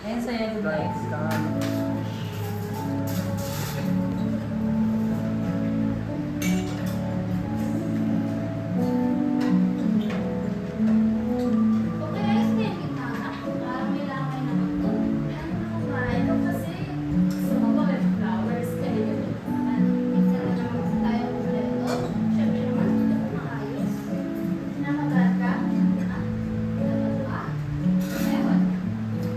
Ayan sa'yo, guys. Okay, ayos na yung gitna. Parang may lamay naman to. Ikaw kasi, gusto mo ba may flowers? Kaya yun naman. Minsan na naman kasi tayo kumpleto. Siyempre naman, hindi ko maayos. Sinamagat ka? Ha? Dapat ba? Ewan.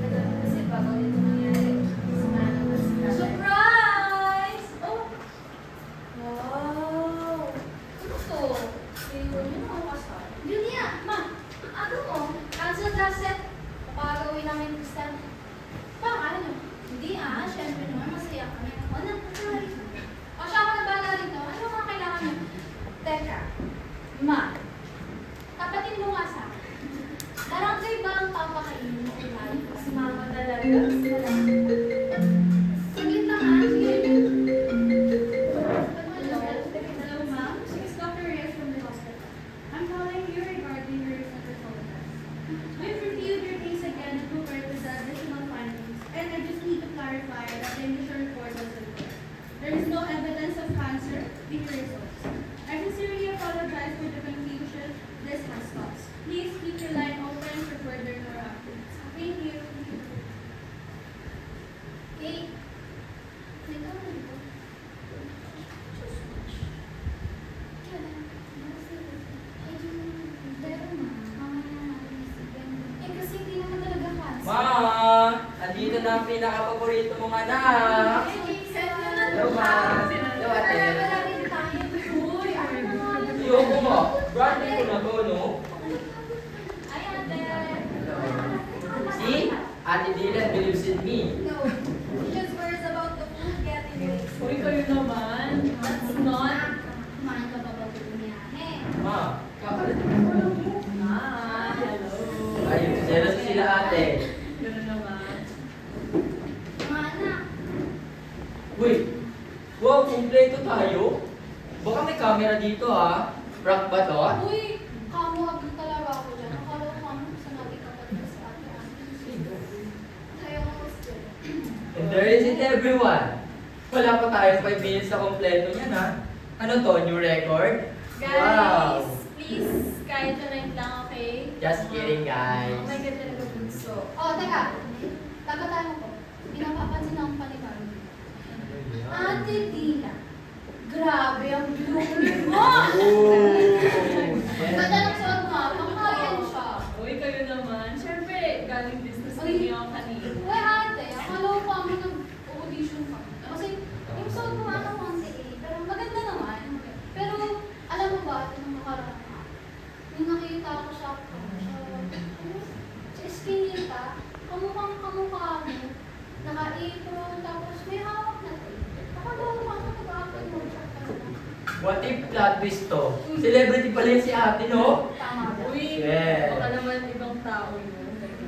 Dapat kasi bago dito nangyari. Sumaya naman si Kaya. Surprise! Oh! Wow! Ano to? Ayun, yun ako kasal. Julia, ma! Ano mo? Cancel the set. Papagawin namin Kristal. Paano? Hindi syempre naman masaya kami. O na, sorry. O siya ako na bala rito. Ano mga kailangan nyo? Teka, ma. Tapatin mo nga sa akin. Barangay ba ang papakainin mo kailangan? Kasi mama talaga. Saglit lang sige. Hello, ma'am. This is Dr. Reyes from the hospital. I'm calling you regarding your recent result test. We've reviewed your case again and compared with the additional findings, and I just need to clarify that the initial report was incorrect. There is no evidence of cancer in your results. I sincerely apologize for the confusion this has caused. Please keep your line open for further neuro updates. Thank you. Okay. Kasi hindi naman talaga cancer. Ma! Andito na ang pinaka-paborito mong anak! Hello, ma! Hello, ate! Ayoko mo! Branding ko na to, no? Ay, ate. See? Ate Dylan believes in me. No. She just worries about the food getting waste. Uy, kayo naman. That's not. Kumain ka ba ba bumiyahe? Ma, kakalatin mo lang mo. Hello. Ay, jealous sila ate. Ganun naman. Mga anak. Uy! Wow, kumpleto tayo? Baka may camera dito ha? Prank ba to? Uy, kamuhabol talaga ako dyan. Akala ko kamo sa natin kapatid sa ate. Tayo ang gusto. And there is it everyone. Wala pa tayo 5 minutes sa kompleto niyan ha? Ano to, new record? Guys, please, kahit tonight lang, okay? Just kidding guys. Oh my God, talaga bunso. Oh, teka. Taga tayo ko. Pinapapansin akong panibago. Ate Dila. Grabe ang blooming mo! Ganda ng suot mo. Pangkayan siya. Uy, kayo naman. Siyempre, galing business Uy. niyo ang kanina. Uy, ate. Akala ko kami nag-audition ka. Kasi yung suot mo ano konti eh. Pero maganda naman. Pero alam mo ba, ate, nung nakaraan ka, yung nakita ko sa Eskinita, kamukha mo, naka-apron, tapos may hawak na to. Akala ko kami nag-apply mo siya. What if plot twist to? Celebrity pala yun si ate, no? Tama ba? Uy, Yeah. baka naman ibang tao yun. Okay.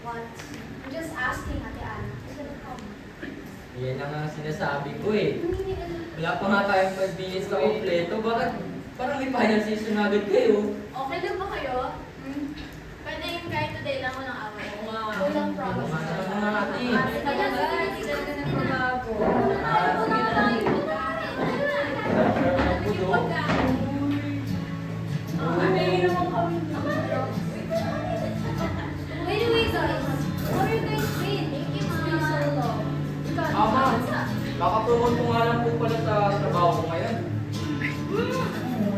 What? I'm just asking, Ate Ana. Is it a problem? Yan na nga ang sinasabi ko eh. Hindi Wala pa nga tayong 5 minutes sa kompleto. Bakit parang may final season na agad kayo? Okay lang ba kayo? Pwede yung kahit today lang walang away. Walang problem. Mga ate. Ate talaga, hindi talaga nagbabago. Ano na tayo? Yung pagkain. May naman kami. Anyway, guys, what are you guys doing? Making me so long. Ama, kakapromote ko nga lang po pala sa trabaho ko ngayon.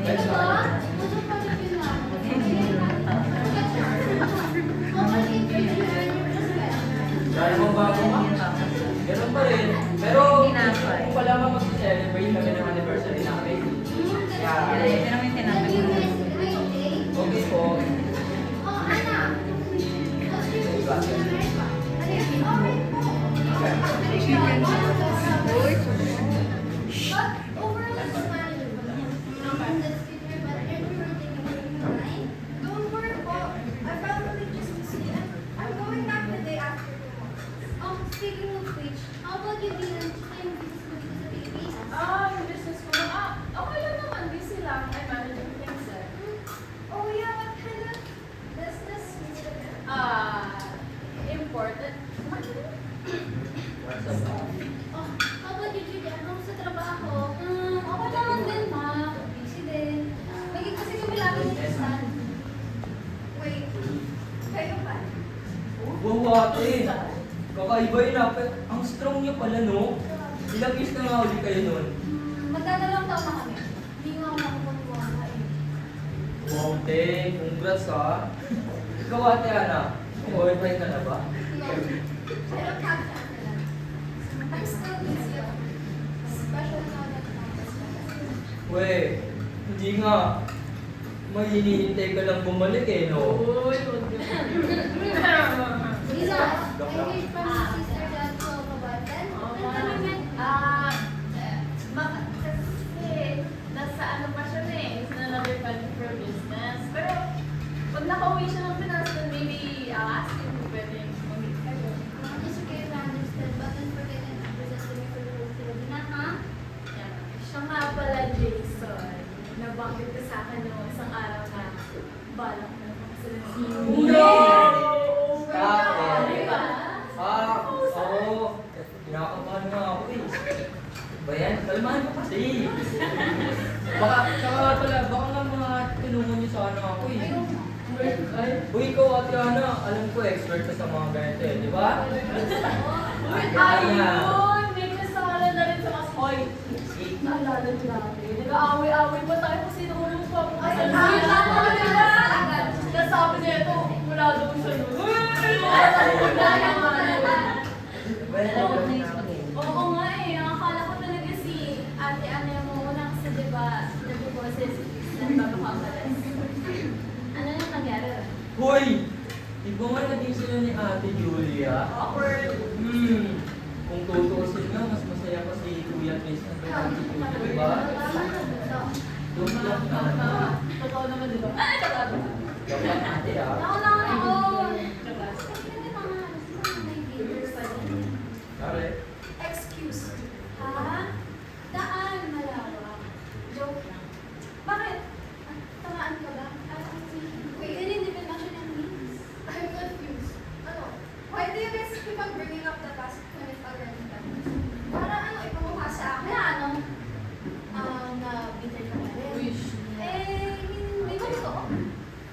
Ito ba? Gusto pa rin yun lang. How much interview are you? Dahil mong bago ma? Wow, ate. Kakaiba yun ah. Ang strong niya pala, no? Ilang years na nga uli kayo nun? Magdadalawang taon na kami. Hindi nga ako makapagwala eh. Wow, te. Congrats ah. Ikaw, ate Ana. Boyfriend ka na ba? I don't have time for that. I'm still busy. Especially now that I'm special. Weh, hindi nga. May hinihintay ka lang bumalik eh, no? Uy, huwag na. Lisa, I heard from my sister that you have a boyfriend. When can we meet? Kasi nasa ano pa siya na eh, nasa another country for business. Pero pag nakauwi siya ng Pinas, then maybe I'll ask him kung pwede mag-meet kayo. It's okay if I understand, but don't forget and present me for the whole Filipina, ha? Yan. Siya nga pala, Jason. Nabanggit ko sa akin noong isang araw na balak na ako sila No! Stop it. Diba? Oo. Kinakabahan nga ako eh. Ba yan? Kalmahan mo kasi. Baka, saka pala, baka nga mga tinungan niyo sana ako eh. Ay, uy, ikaw ate Ana, alam ko expert ka sa mga ganito eh, di ba? Ayun! May kasala na rin sa Masoy. Naalala niyo natin. Nag-aaway-aaway pa tayo kasi nahulong pa ako. Ay, nasabi niya ito, wala daw siya nun. Oo nga eh, ang akala ko talaga si Ate Ana yung muna kasi diba, nag-boses ng babakamalas. Ano yung nangyari? Hoy! Iba nga naging sila ni Ate Julia. Awkward. Kung tutuusin nga, mas masaya pa si Kuya Chris na kay Ate Julia, di ba? Don't laugh na. Totoo naman diba? Ay, totoo. Dapat ate ah. Ako! Totoo. Pare. Excuse me. Ha? Daan malawak. Joke lang. Bakit? Tamaan ka ba? Wait, hindi ba mention ang names? I'm confused. Ano? Why do you guys keep on bringing up the past when it's already done? Para ano, ipamukha sa akin? Kaya ano? Na-bitter ka ba rin? Wish. Hindi ba ito?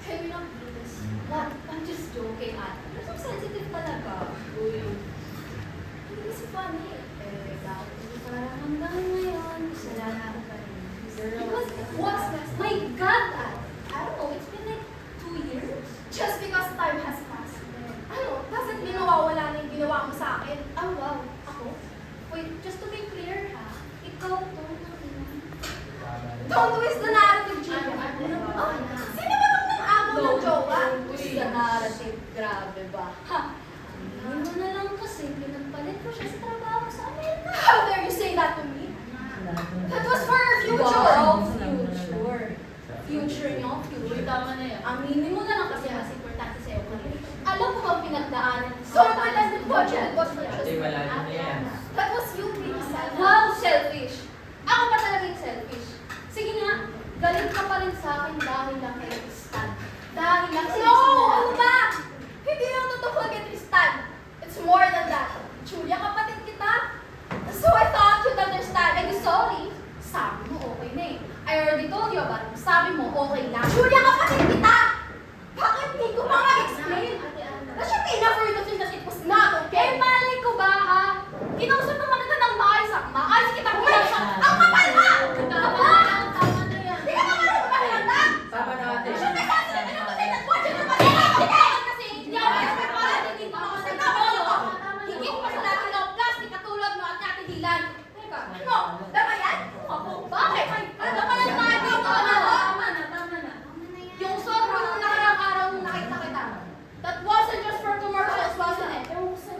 Can we not do this? What? I'm just joking, ate. You're so sensitive talaga. Uy. Hindi kasi funny eh. Parang hanggang ngayon, kasalanan ko pa rin. Because, what's next? My God, ate. I don't know, it's been like 2 years? Just because time has passed. Ano? Doesn't mean nawawala na yung ginawa mo sa akin. Oh, wow. Ako? Wait, just to be clear ha, ikaw to Don't twist the narrative, Julia. Oh, sino ba itong ng amo ng jowa? Sa narrative, grabe ba? Ha? Hindi mo na lang kasi pinagpalit ko siya sa trabaho sa Amerika. How dare you say that to me? That was for our future. Wow, future. Future niyo, Uy, future. tama na yan. Aminin mo na lang kasi mas importante sa'yo kanina. Alam ko bang pinagdaanan So important the budget was for Ate, just malalim na yan. That was you being selfish. Wow, selfish! Ako pa talaga yung selfish. Sige nga, galit ka pa rin sa akin dahil lang kay Tristan. Dahil lang sa No! Ano ba? Hindi lang totoo kay Tristan. It's more than that. Julia, kapatid kita. So I thought you'd understand. I'm sorry. Sabi mo okay na eh. I already told you about it. Sabi mo okay lang. Julia, kapatid kita! Bakit hindi ko pa ma-explain? Ate Ana. Na siya enough for you to think that it was not okay. Eh, malay ko ba ha? Kinausap naman kita ng maayos. Maayos kita kinausap. Ang kapal na! Tama na yan. Hindi ka naman ako mahirap. Tama na ate. Siya may sabi na pinapatay ng budget ng pagkakapit. Kasi hindi ako expert para hindi ko makasal ka mo. Higit pa sa lahat ng plastic katulad mo at Ate Dilan. Teka. Ano? Tama yan? Ako. Bakit? Ano naman ang tayo dito? Ano? Tama na, tama na. Yung sobrang nakarang araw nung nakita kita. That wasn't just for commercials, wasn't it?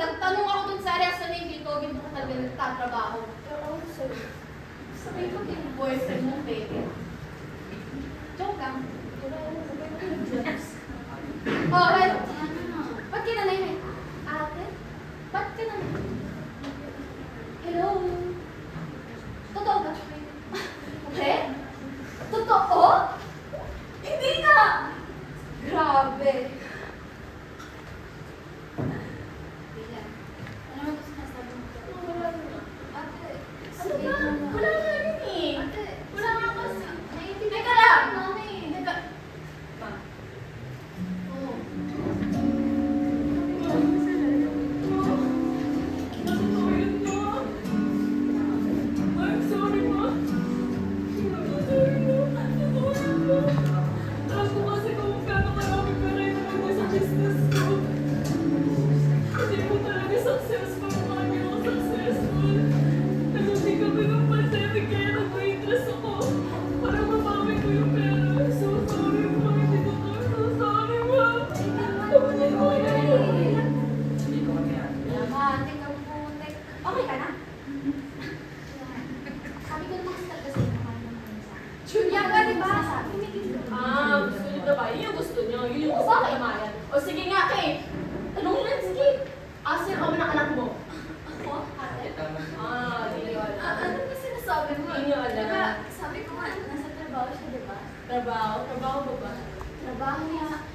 Nagtanong ako dun sa area sa Navy ko, ginto ko talaga nagtatrabaho. Sabi ko din. Boyfriend mo, baby. Joke lang. Oh, hello. Ba't kinanay ate? Ba't kinanay? Hello? Totoo ba? Okay? Totoo? Hindi nga! Grabe. Bila. Ano ba gusto sasabi mo? Wala na. Ate, Ano sabihin ba? mo na. Wala na rin eh. Ate, Wala nga kasi. naiintindihan Teka lang. ko naman eh. Teka. Oo. Oh. gusto niyo. Yun yung gusto Bakit? niyo naman. O sige nga, Kate. Tanong lang, sige. Asan kami ng anak mo? Ako? Ate? Tama. Di niyo alam. Ano ba sinasabi mo? Hindi niyo alam. Diba, sabi ko nga, nasa trabaho siya, diba? Trabaho? Trabaho ba ba? Trabaho niya.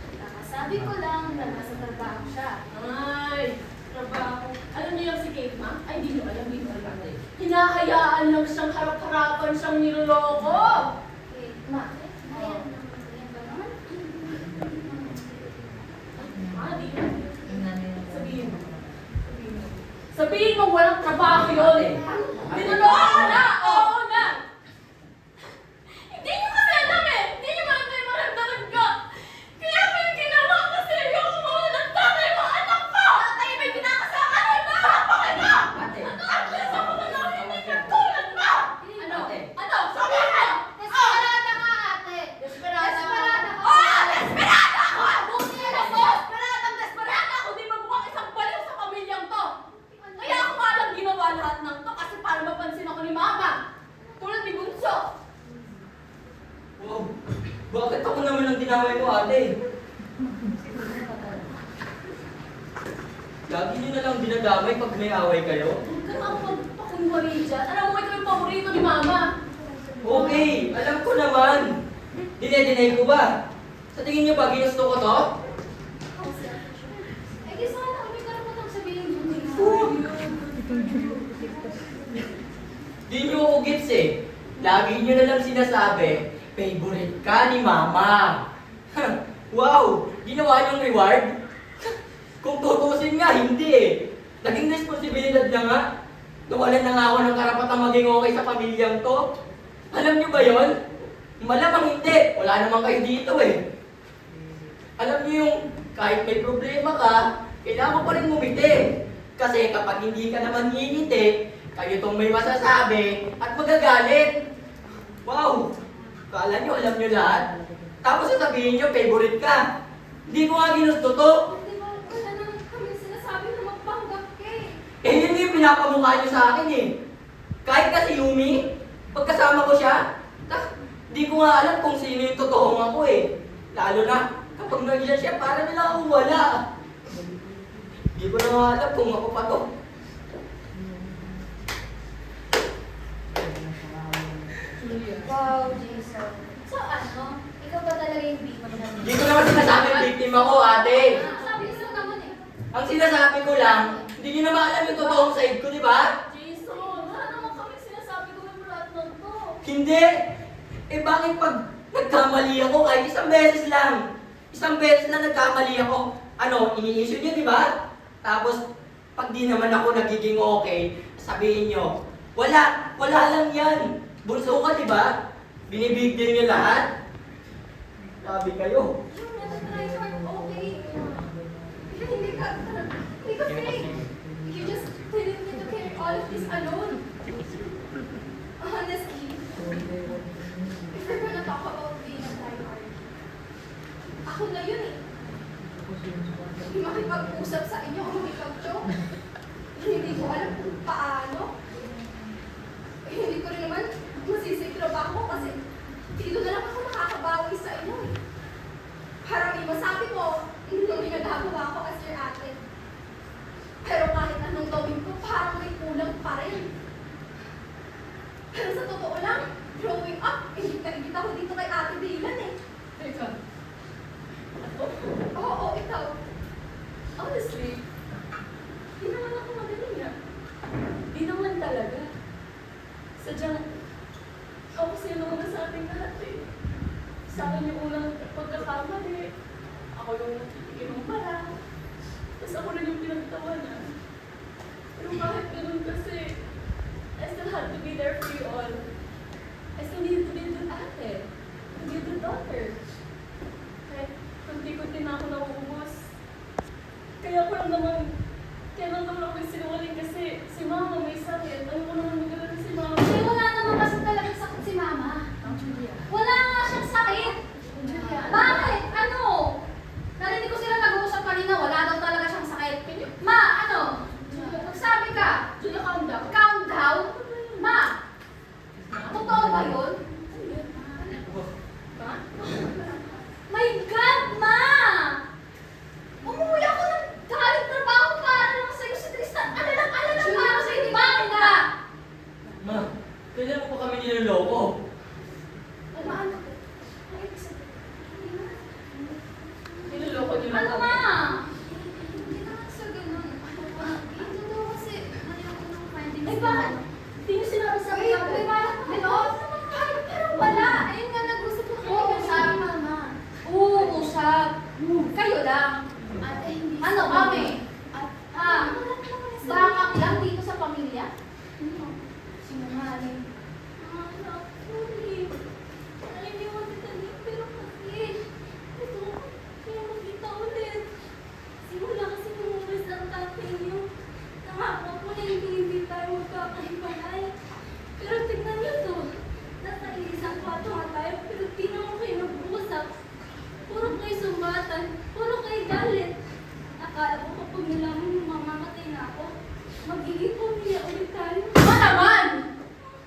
Sabi ko lang na nasa trabaho siya. Ay, trabaho. Alam niyo yung si Kate, ma? Ay, di niyo alam, di niyo alam. Hinahayaan lang siyang harap-harapan siyang niloloko. Eh, ma, ayan ba naman? Di niyo. Sabihin mo. Sabihin mo, walang trabaho yun. Niloloko na! Oo na! Hindi niyo kasi alam eh! Hindi niyo alam na yung maramdaman ko! Kaya ko yung ginawa kasi ayoko mawala ng tatay mo, anak ko! Tatay may pinakasama rin mo! Napakita! Ate. At least ako na lang hindi katulad mo! Ano? Ate. Ano? Sabihin mo! Desperada ka, ate! Desperada ka! Desperada ka! Oo! Desperada ako! Buti na lang mo! Desperada ako! Di ba mukhang isang baliw sa pamilyang to? Kaya ako nga lang ginawa lahat ng to kasi para mapansin ako ni Mama. Tulad ni Bunso. Wow. Bakit ako naman ang dinamay mo, ate? Lagi niyo na lang dinadamay pag may away kayo. Huwag ka nga magpakunwari dyan. Alam mo, ikaw yung paborito ni Mama. Okay, alam ko naman. Dinedeny ko ba? Sa tingin niyo ba ginusto ko to? Eh, di sana kami karapatang sabihin yung hindi na. Di niyo ako gets eh. Lagi niyo na lang sinasabi, favorite ka ni Mama. Wow! Ginawa niyong reward? Kung tutusin nga, hindi eh. Naging responsibilidad na nga. Nawalan na nga ako ng karapatang maging okay sa pamilyang to. Alam niyo ba yon? Malamang hindi. Wala naman kayo dito eh. Alam niyo yung kahit may problema ka, kailangan mo pa rin ngumiti. Kasi kapag hindi ka naman ngingiti, kayo tong may masasabi at magagalit. Wow! Kala niyo alam niyo lahat? Tapos sasabihin niyo favorite ka. Hindi ko nga ginusto to. Di ba, wala naman kami sinasabi na magpanggap ka eh. Eh yun yung pinapamukha niyo sa akin eh. Kahit kasi Yumi, pagkasama ko siya, di ko nga alam kung sino yung totoong ako eh. Lalo na kapag nandiyan siya, para nila akong wala. Di ko na nga alam kung ako pa to. Wow, Jason. So ano, ikaw ba talaga yung victim namin? Di ko naman sinasabi victim ako, ate. Sabi mo naman eh. Ang sinasabi ko lang, hindi niyo naman alam yung totoong side ko, di ba? Jason, wala naman kami sinasabi ko yung lahat ng to. Hindi! Eh bakit pag nagkamali ako kahit isang beses lang? Isang beses na nagkamali ako, ano, ini-issue niyo, di ba? Tapos, pag di naman ako nagiging okay, sabihin niyo, wala lang yan. Bunso ka, di ba? Binibig din niyo lahat. Sabi kayo. Yung nag-try hard, okay. Hindi ka free. You just didn't need to carry all of this alone. Honestly, if we're gonna talk about being a tryhard, ako na yun eh. Makipag-usap sa inyo o makipag-joke. Hindi ko alam kung paano. Hindi ko rin naman masisiklo pa ako kasi dito na lang ako nakakabawi sa inyo eh. Parang may masabi ko, nung ginagawa ko as your ate. Pero kahit anong gawin ko, parang may kulang pa rin. Pero sa totoo lang, growing up, ingit ako dito kay Ate Dylan eh. Teka. Ako? Oo, ikaw. Honestly, di naman ako magaling ah. Di naman talaga. Sadyang, ako kasi naman sa ating lahat eh. Sa akin yung unang pagkakamali. Ako yung nakikinig ng para. Tapos ako rin yung pinagtawanan. Pero kahit ganun kasi, I still had to be there for you all. I still needed to be the ate. To be the daughter. Kahit kunti-kunti na ako nauubos. Kaya ko lang naman, kaya lang naman ako sinungaling kasi si Mama may sakit. Ano ko naman magdala si Mama? Kasi wala naman kasi talagang sakit si Mama. Wala nga siyang sakit. Bakit? Ano? Narinig ko sila nag-uusap kanina, wala daw talaga siyang sakit. Ma, ano? Magsabi ka. Julia, calm down. Calm down. Ma, totoo ba yun? Ha? My God, Ma! mag-usap. Kayo lang. Ate, hindi Ano sa- kami? At, Ha? wala ka naman sa- Backup lang dito sa pamilya? Ano? Sinungaling. Anak, sorry. Hindi mo kita din, pero kasi, ito, kaya magkita ulit. Simula kasi nung umalis ang tatay niyo, nangako ko na hindi tayo magkakahiwalay. Pero tignan niyo to, nasa isang kwarto nga tayo, pero di naman kayo nag-uusap. Puro kayo sumbatan, puro kayo galit. Akala ko kapag nalaman yung mamamatay na ako, magiging pamilya ulit tayo. Ano naman?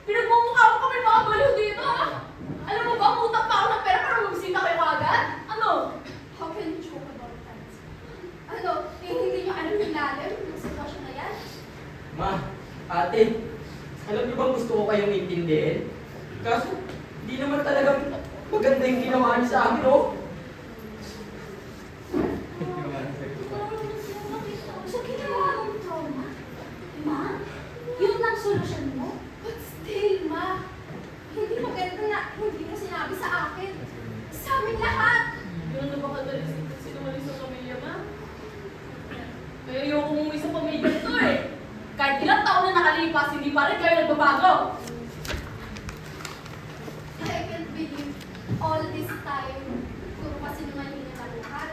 Pinagmumukha mo kami mga baliw dito, ah! Alam mo ba, utang pa ako ng pera para magbisita kayo agad? Ano? How can you joke about that? Ano, hindi nyo alam yung lalim ng sitwasyon na yan? Ma, ate, alam niyo bang gusto ko kayong intindihin? Kaso, di naman talagang maganda yung ginawa niyo sa amin, oh. So, ginawa mong trauma? Ma? Yun ang solusyon mo? But still, ma, hindi maganda na hindi mo sinabi sa akin. Sa amin lahat. Yun na ba kadali sinungaling sa pamilya, ma? Kaya ayoko umuwi sa pamilya ito eh. Kahit ilang taon na nakalipas, hindi pa rin kayo nagbabago. I can't believe all this time, puro kasi sinungaling niya na lahat.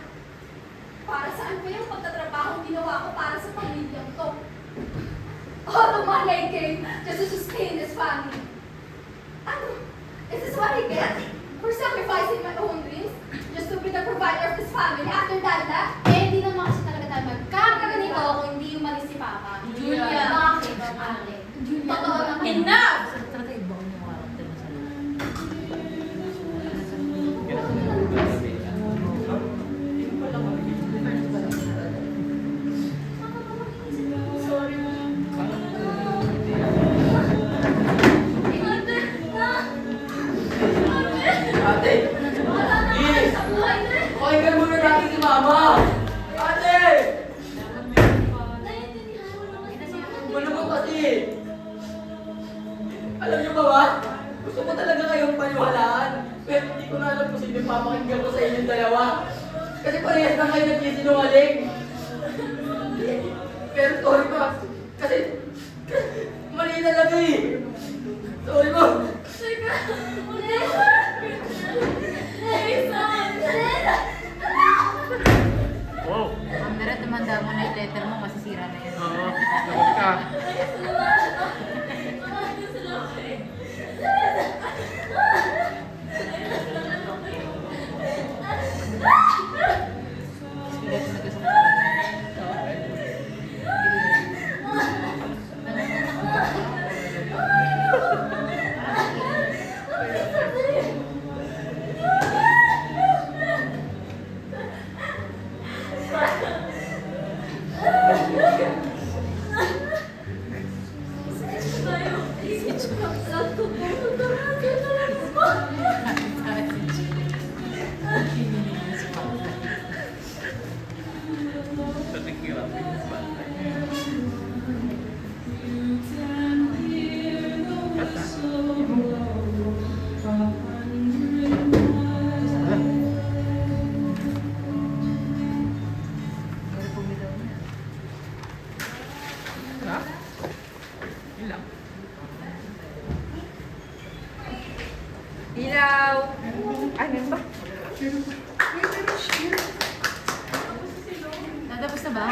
Para saan ko yung pagtatrabaho ginawa ko para sa pamilyang to? All the money I gave just to sustain this family. Ano? Is this what I get? For sacrificing my own dreams just to be the provider of this family after that? Eh, hindi naman kasi talaga tayo magkakaganito kung hindi umalis si Papa. Julia. Bakit, ate? Totoo naman. Enough! Sorry, ma. Ate! Please! Pakinggan muna natin si Mama! Ate! Ano naman kasi? Alam niyo ba ba? Gusto ko talaga kayong paniwalaan. Pero hindi ko na alam kung sino yung papakinggan ko sa inyong dalawa. Kasi parehas na kayo nagsisinungaling. Pero sorry pa. Kasi mali talaga eh. Sorry po. Andrea, tumanda mo na yung letter mo, masisira na yan. Oo, lagot ka. Sulat na gusto ko. Pero bumitaw na. Ha? Yun lang. Ilaw! Ano ba? Natapos na ba?